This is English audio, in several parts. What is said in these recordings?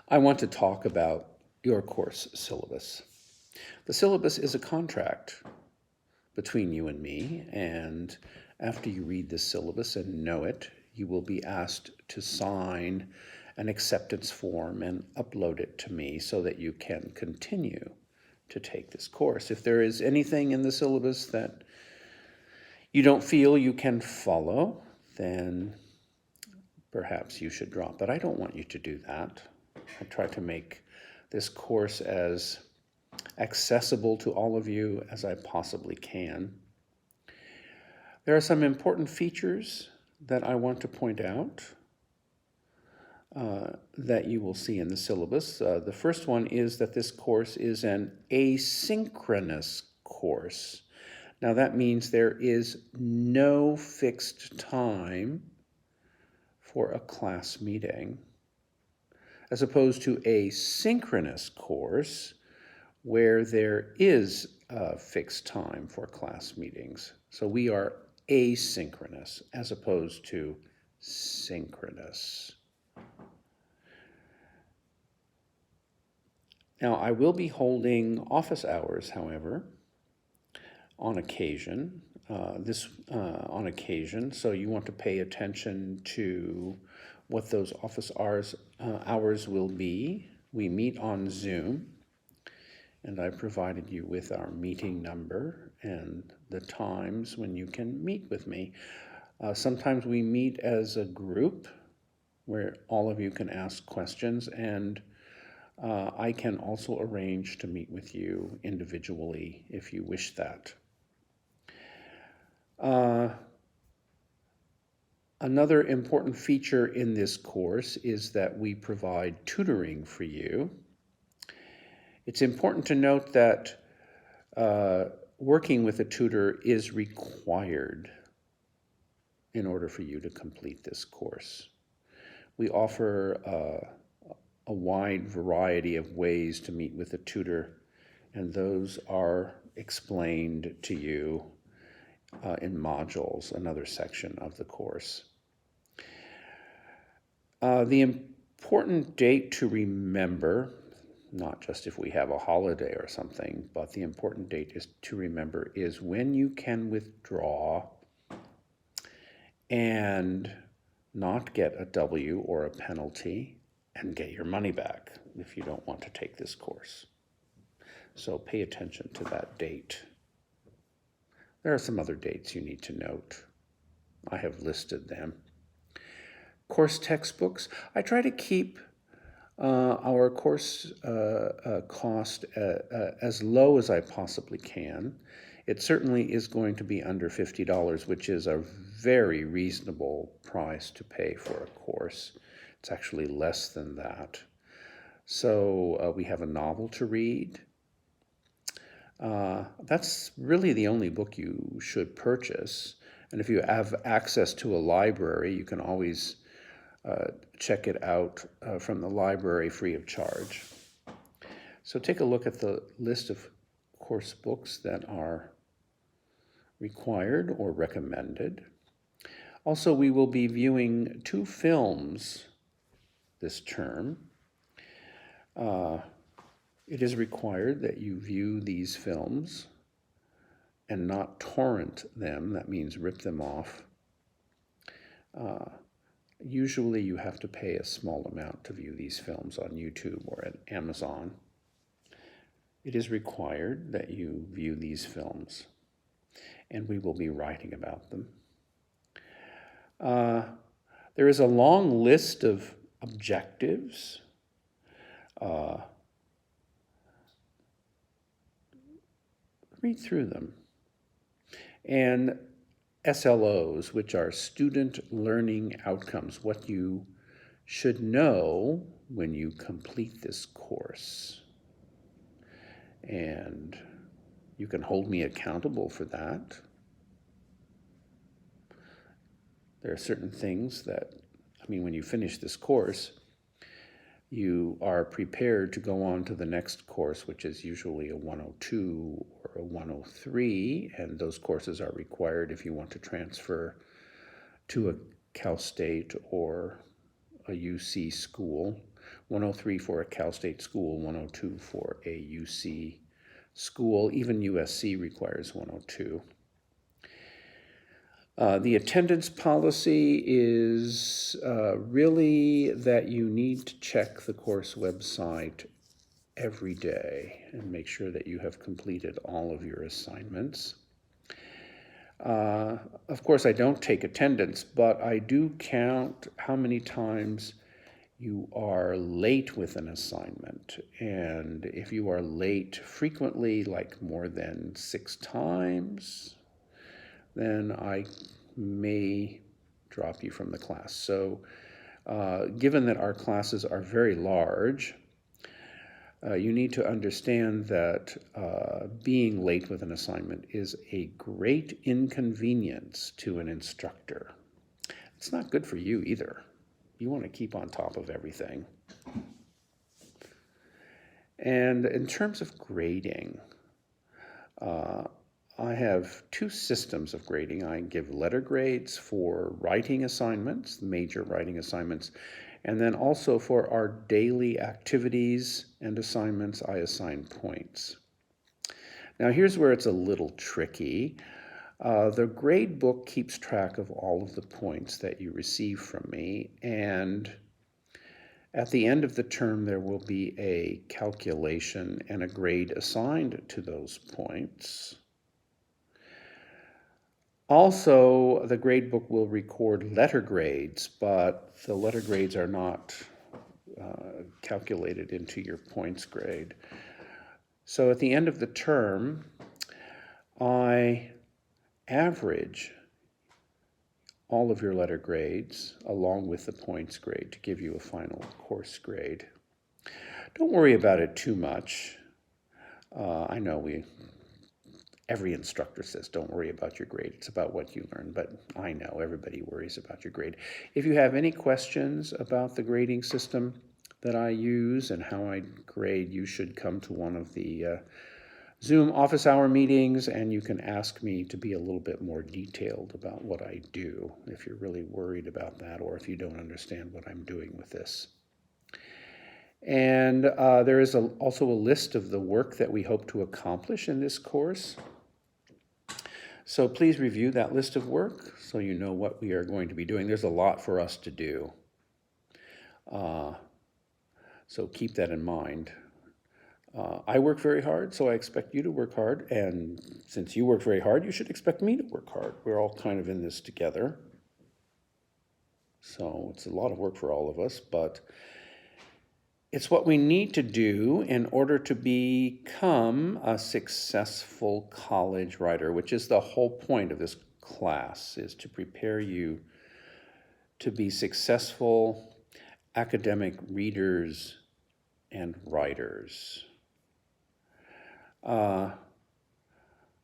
I want to talk about your course syllabus. The syllabus is a contract between you and me, and after you read the syllabus and know it, you will be asked to sign an acceptance form and upload it to me so that you can continue to take this course. If there is anything in the syllabus that you don't feel you can follow, then perhaps you should drop it. I don't want you to do that. I try to make this course as accessible to all of you as I possibly can. There are some important features that I want to point out that you will see in the syllabus. The first one is that this course is an asynchronous course. Now that means there is no fixed time for a class meeting, as opposed to a synchronous course where there is a fixed time for class meetings. So we are asynchronous as opposed to synchronous. Now, I will be holding office hours, however, on occasion. On occasion, so you want to pay attention to what those office hours will be. We meet on Zoom, and I provided you with our meeting number and the times when you can meet with me. Sometimes we meet as a group where all of you can ask questions, and I can also arrange to meet with you individually if you wish that. Another important feature in this course is that we provide tutoring for you. It's important to note that working with a tutor is required in order for you to complete this course. We offer a wide variety of ways to meet with a tutor, and those are explained to you in modules, another section of the course. The important date to remember, not just if we have a holiday or something, but the important date to remember is when you can withdraw and not get a W or a penalty and get your money back if you don't want to take this course. So pay attention to that date. There are some other dates you need to note. I have listed them. Course textbooks. I try to keep our course cost as low as I possibly can. It certainly is going to be under $50, which is a very reasonable price to pay for a course. It's actually less than that. So we have a novel to read. That's really the only book you should purchase. And if you have access to a library, you can always check it out from the library free of charge. So take a look at the list of course books that are required or recommended. Also, we will be viewing 2 films this term. It is required that you view these films and not torrent them. That means rip them off. Usually you have to pay a small amount to view these films on YouTube or at Amazon. It is required that you view these films, and we will be writing about them. There is a long list of objectives. Read through them. And SLOs, which are student learning outcomes, what you should know when you complete this course. And you can hold me accountable for that. There are certain things that, when you finish this course, you are prepared to go on to the next course, which is usually a 102 or a 103, and those courses are required if you want to transfer to a Cal State or a UC school. 103 for a Cal State school, 102 for a UC school. Even USC requires 102. The attendance policy is really that you need to check the course website every day and make sure that you have completed all of your assignments. Of course, I don't take attendance, but I do count how many times you are late with an assignment. And if you are late frequently, like more than 6 times, then I may drop you from the class. So given that our classes are very large, you need to understand that being late with an assignment is a great inconvenience to an instructor. It's not good for you either. You want to keep on top of everything. And in terms of grading, I have 2 systems of grading. I give letter grades for writing assignments, major writing assignments, and then also for our daily activities and assignments, I assign points. Now here's where it's a little tricky. The grade book keeps track of all of the points that you receive from me, and at the end of the term there will be a calculation and a grade assigned to those points. Also, the grade book will record letter grades, but the letter grades are not calculated into your points grade. So at the end of the term, I average all of your letter grades along with the points grade to give you a final course grade. Don't worry about it too much. I know every instructor says, don't worry about your grade. It's about what you learn. But I know everybody worries about your grade. If you have any questions about the grading system that I use and how I grade, you should come to one of the Zoom office hour meetings, and you can ask me to be a little bit more detailed about what I do if you're really worried about that, or if you don't understand what I'm doing with this. And there is also a list of the work that we hope to accomplish in this course. So please review that list of work so you know what we are going to be doing. There's a lot for us to do. So keep that in mind. I work very hard, so I expect you to work hard. And since you work very hard, you should expect me to work hard. We're all kind of in this together. So it's a lot of work for all of us, but it's what we need to do in order to become a successful college writer, which is the whole point of this class, is to prepare you to be successful academic readers and writers. I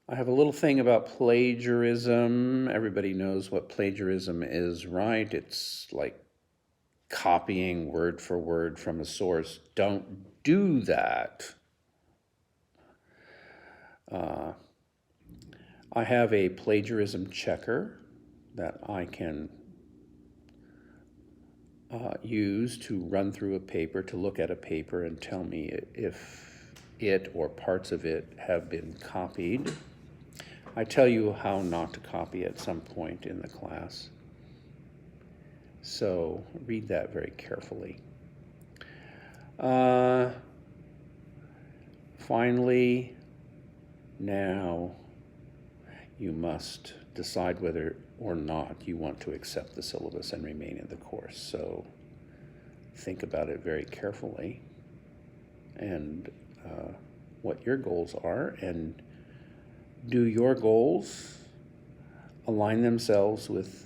have a little thing about plagiarism. Everybody knows what plagiarism is, right? It's like copying word for word from a source. Don't do that. I have a plagiarism checker that I can use to run through a paper, to look at a paper and tell me if it or parts of it have been copied. I tell you how not to copy at some point in the class. So read that very carefully. Finally, now you must decide whether or not you want to accept the syllabus and remain in the course. So think about it very carefully and what your goals are, and do your goals align themselves with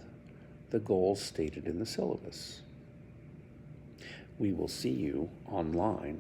the goals stated in the syllabus. We will see you online.